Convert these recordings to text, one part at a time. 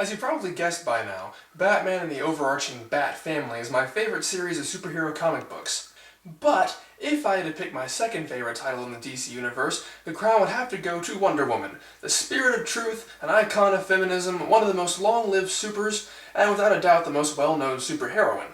As you probably guessed by now, Batman and the overarching Bat family is my favorite series of superhero comic books. But if I had to pick my second favorite title in the DC universe, the crown would have to go to Wonder Woman, the spirit of truth, an icon of feminism, one of the most long-lived supers, and without a doubt the most well-known superheroine.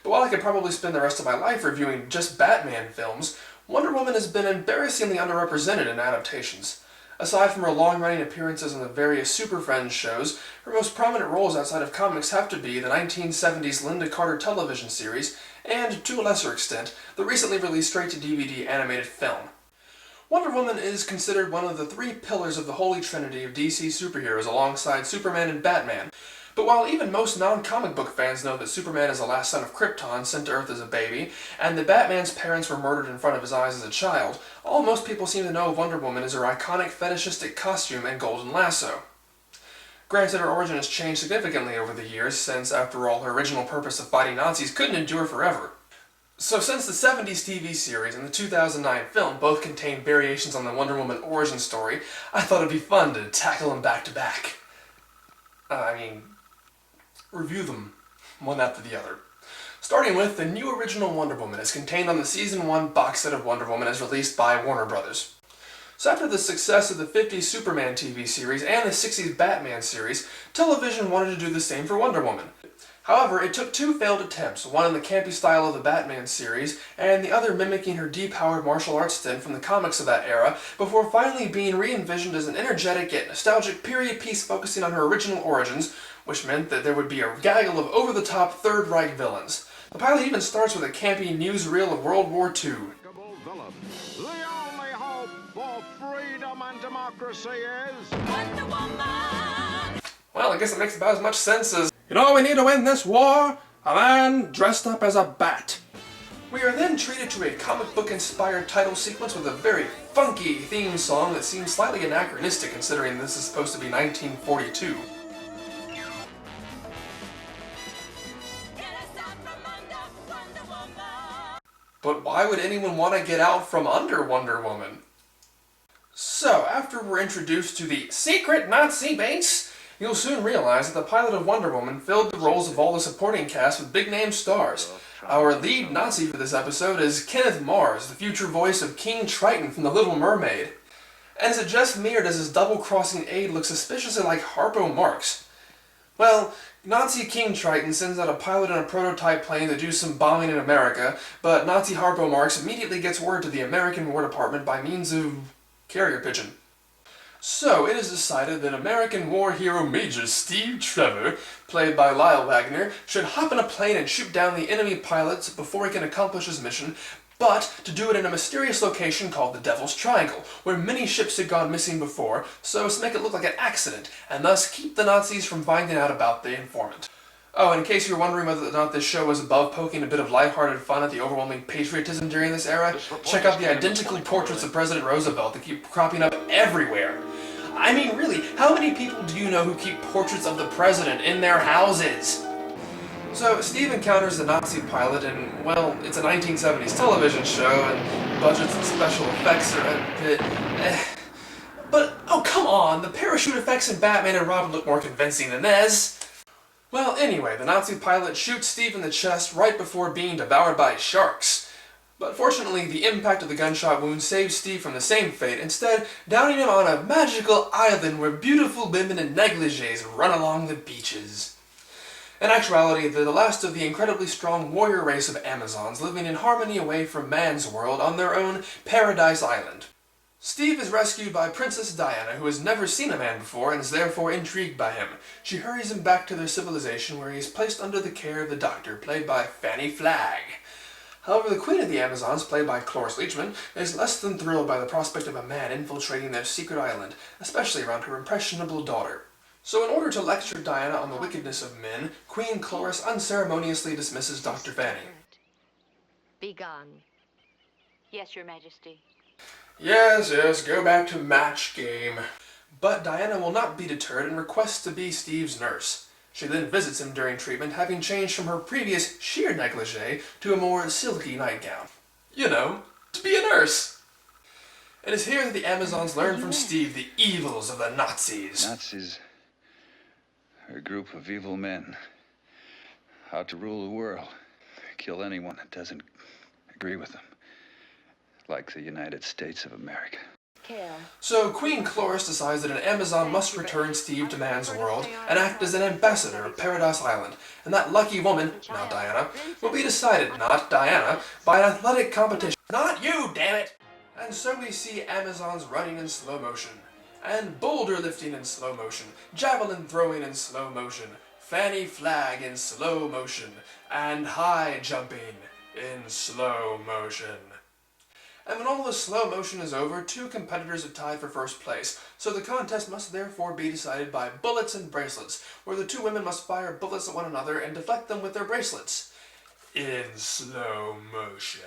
But while I could probably spend the rest of my life reviewing just Batman films, Wonder Woman has been embarrassingly underrepresented in adaptations. Aside from her long-running appearances on the various Super Friends shows, her most prominent roles outside of comics have to be the 1970s Lynda Carter television series, and, to a lesser extent, the recently released straight-to-DVD animated film. Wonder Woman is considered one of the three pillars of the Holy Trinity of DC superheroes alongside Superman and Batman. But while even most non-comic book fans know that Superman is the last son of Krypton, sent to Earth as a baby, and that Batman's parents were murdered in front of his eyes as a child, all most people seem to know of Wonder Woman is her iconic fetishistic costume and golden lasso. Granted, her origin has changed significantly over the years, since, after all, her original purpose of fighting Nazis couldn't endure forever. So since the 70s TV series and the 2009 film both contain variations on the Wonder Woman origin story, I thought it'd be fun to tackle them back to back. Review them, one after the other. Starting with the new original Wonder Woman as contained on the Season 1 box set of Wonder Woman as released by Warner Brothers. So after the success of the 50s Superman TV series and the 60s Batman series, television wanted to do the same for Wonder Woman. However, it took two failed attempts, one in the campy style of the Batman series, and the other mimicking her depowered martial arts stint from the comics of that era, before finally being re-envisioned as an energetic yet nostalgic period piece focusing on her original origins, which meant that there would be a gaggle of over-the-top Third Reich villains. The pilot even starts with a campy newsreel of World War II. The only hope for freedom and democracy is Wonder Woman! Well, I guess it makes about as much sense as, you know, we need to win this war? A man dressed up as a bat. We are then treated to a comic book-inspired title sequence with a very funky theme song that seems slightly anachronistic considering this is supposed to be 1942. But why would anyone want to get out from under Wonder Woman? So, after we're introduced to the secret Nazi base, you'll soon realize that the pilot of Wonder Woman filled the roles of all the supporting cast with big-name stars. Our lead Nazi for this episode is Kenneth Mars, the future voice of King Triton from The Little Mermaid. And is it just me, or does his double-crossing aide look suspiciously like Harpo Marx? Well, Nazi King Triton sends out a pilot in a prototype plane to do some bombing in America, but Nazi Harpo Marx immediately gets word to the American War Department by means of carrier pigeon. So, it is decided that American war hero Major Steve Trevor, played by Lyle Wagner, should hop in a plane and shoot down the enemy pilots before he can accomplish his mission, but to do it in a mysterious location called the Devil's Triangle, where many ships had gone missing before, so as to make it look like an accident, and thus keep the Nazis from finding out about the informant. Oh, and in case you're wondering whether or not this show was above poking a bit of lighthearted fun at the overwhelming patriotism during this era, check out the identical portraits of President Roosevelt that keep cropping up everywhere. I mean, really, how many people do you know who keep portraits of the president in their houses? So, Steve encounters the Nazi pilot and, well, it's a 1970s television show, and budgets and special effects are a bit But, oh come on, the parachute effects in Batman and Robin look more convincing than this. Well, anyway, the Nazi pilot shoots Steve in the chest right before being devoured by sharks. But fortunately, the impact of the gunshot wound saves Steve from the same fate, instead downing him on a magical island where beautiful women in negligees run along the beaches. In actuality, they're the last of the incredibly strong warrior race of Amazons living in harmony away from man's world on their own Paradise Island. Steve is rescued by Princess Diana, who has never seen a man before and is therefore intrigued by him. She hurries him back to their civilization where he is placed under the care of the Doctor, played by Fanny Flagg. However, the Queen of the Amazons, played by Cloris Leachman, is less than thrilled by the prospect of a man infiltrating their secret island, especially around her impressionable daughter. So in order to lecture Diana on the wickedness of men, Queen Cloris unceremoniously dismisses Dr. Fanny. Be gone. Yes, Your Majesty. Yes, go back to match game. But Diana will not be deterred and requests to be Steve's nurse. She then visits him during treatment, having changed from her previous sheer negligee to a more silky nightgown. You know, to be a nurse. It is here that the Amazons learn from Steve the evils of the Nazis. Nazis a group of evil men out to rule the world. Kill anyone that doesn't agree with them. Like the United States of America. So Queen Chloris decides that an Amazon must return Steve to man's world and act as an ambassador of Paradise Island, and that lucky woman, now Diana, will be decided, not Diana, by an athletic competition. Not you, damn it! And so we see Amazons running in slow motion, and boulder lifting in slow motion, javelin throwing in slow motion, fanny flag in slow motion, and high jumping in slow motion. And when all the slow motion is over, two competitors are tied for first place, so the contest must therefore be decided by bullets and bracelets, where the two women must fire bullets at one another and deflect them with their bracelets. In slow motion.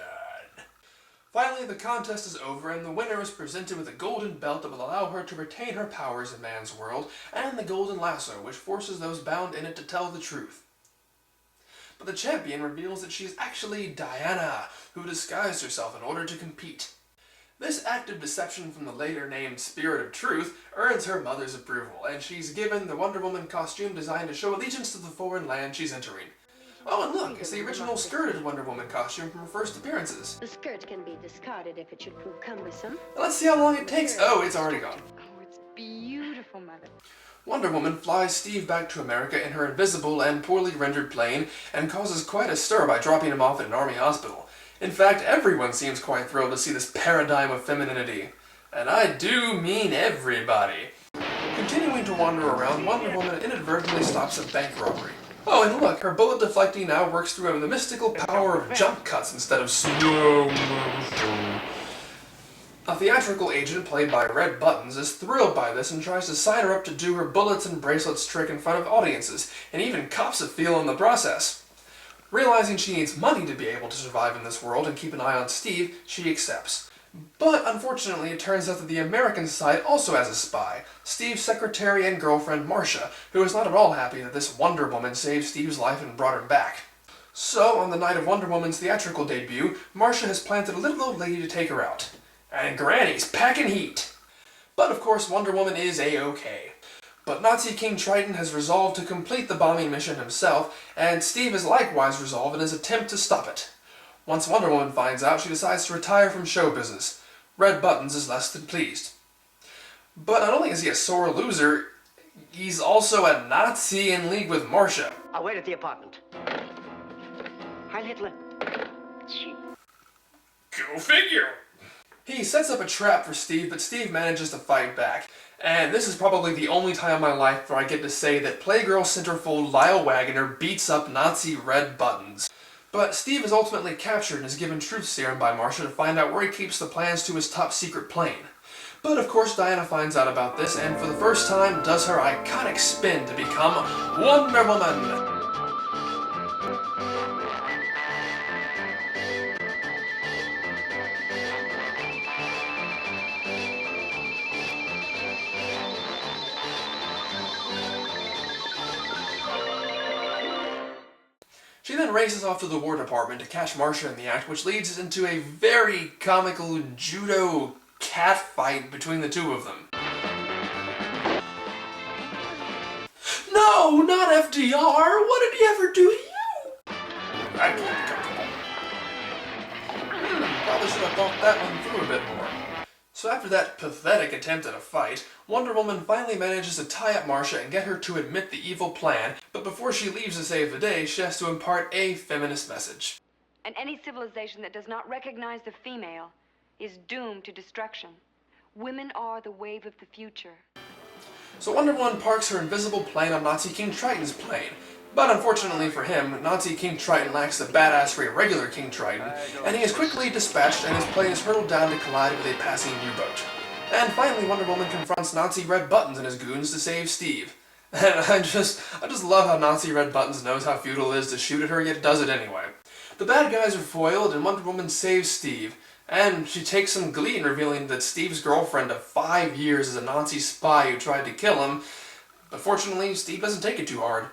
Finally, the contest is over, and the winner is presented with a golden belt that will allow her to retain her powers in man's world, and the golden lasso, which forces those bound in it to tell the truth. But the champion reveals that she is actually Diana, who disguised herself in order to compete. This act of deception from the later named Spirit of Truth earns her mother's approval, and she's given the Wonder Woman costume designed to show allegiance to the foreign land she's entering. Oh, and look, it's the original skirted Wonder Woman costume from her first appearances. The skirt can be discarded if it should prove cumbersome. Let's see how long it takes. Oh, it's already gone. Oh, it's beautiful, Mother. Wonder Woman flies Steve back to America in her invisible and poorly rendered plane and causes quite a stir by dropping him off at an army hospital. In fact, everyone seems quite thrilled to see this paradigm of femininity. And I do mean everybody. Continuing to wander around, Wonder Woman inadvertently stops a bank robbery. Oh, and look, her bullet deflecting now works through the mystical power of jump cuts instead of slow motion. A theatrical agent, played by Red Buttons, is thrilled by this and tries to sign her up to do her bullets and bracelets trick in front of audiences, and even cops a feel in the process. Realizing she needs money to be able to survive in this world and keep an eye on Steve, she accepts. But unfortunately, it turns out that the American side also has a spy, Steve's secretary and girlfriend Marcia, who is not at all happy that this Wonder Woman saved Steve's life and brought him back. So, on the night of Wonder Woman's theatrical debut, Marcia has planted a little old lady to take her out. And Granny's packing heat. But of course, Wonder Woman is A-OK. But Nazi King Triton has resolved to complete the bombing mission himself, and Steve is likewise resolved in his attempt to stop it. Once Wonder Woman finds out, she decides to retire from show business. Red Buttons is less than pleased. But not only is he a sore loser, he's also a Nazi in league with Marcia. I'll wait at the apartment. Heil Hitler. Go figure! He sets up a trap for Steve, but Steve manages to fight back. And this is probably the only time in my life where I get to say that Playgirl centerfold Lyle Waggoner beats up Nazi Red Buttons. But Steve is ultimately captured and is given truth serum by Marcia to find out where he keeps the plans to his top secret plane. But of course Diana finds out about this and for the first time does her iconic spin to become Wonder Woman. She then races off to the War Department to catch Marcia in the act, which leads into a very comical judo cat fight between the two of them. No, not FDR! What did he ever do to you? I can't be comfortable. Probably should have thought that one through a bit more. So after that pathetic attempt at a fight, Wonder Woman finally manages to tie up Marcia and get her to admit the evil plan, but before she leaves to save the day, she has to impart a feminist message. And any civilization that does not recognize the female is doomed to destruction. Women are the wave of the future. So Wonder Woman parks her invisible plane on Nazi King Triton's plane. But unfortunately for him, Nazi King Triton lacks the badassery of regular King Triton, and he is quickly dispatched and his plane is hurtled down to collide with a passing U-boat. And finally Wonder Woman confronts Nazi Red Buttons and his goons to save Steve. And I just love how Nazi Red Buttons knows how futile it is to shoot at her, yet does it anyway. The bad guys are foiled and Wonder Woman saves Steve, and she takes some glee in revealing that Steve's girlfriend of 5 years is a Nazi spy who tried to kill him, but fortunately Steve doesn't take it too hard.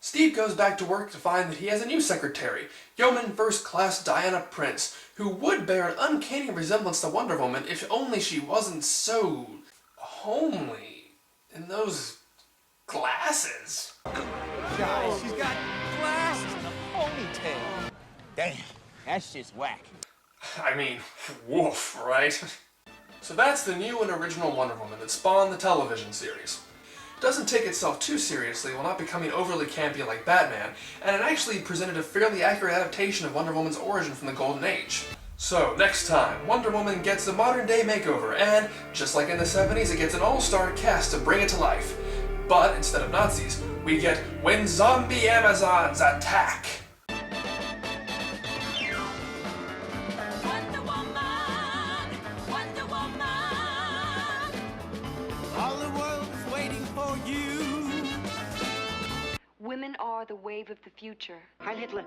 Steve goes back to work to find that he has a new secretary, Yeoman First Class Diana Prince, who would bear an uncanny resemblance to Wonder Woman if only she wasn't so homely in those Glasses? Guys, she's got glasses and a ponytail. Damn, that's just whack. I mean, woof, right? So that's the new and original Wonder Woman that spawned the television series. It doesn't take itself too seriously while not becoming overly campy like Batman, and it actually presented a fairly accurate adaptation of Wonder Woman's origin from the Golden Age. So, next time, Wonder Woman gets a modern-day makeover, and, just like in the 70s, it gets an all-star cast to bring it to life. But, instead of Nazis, we get When Zombie Amazons Attack! All the world is waiting for you. Women are the wave of the future. Heil Hitler.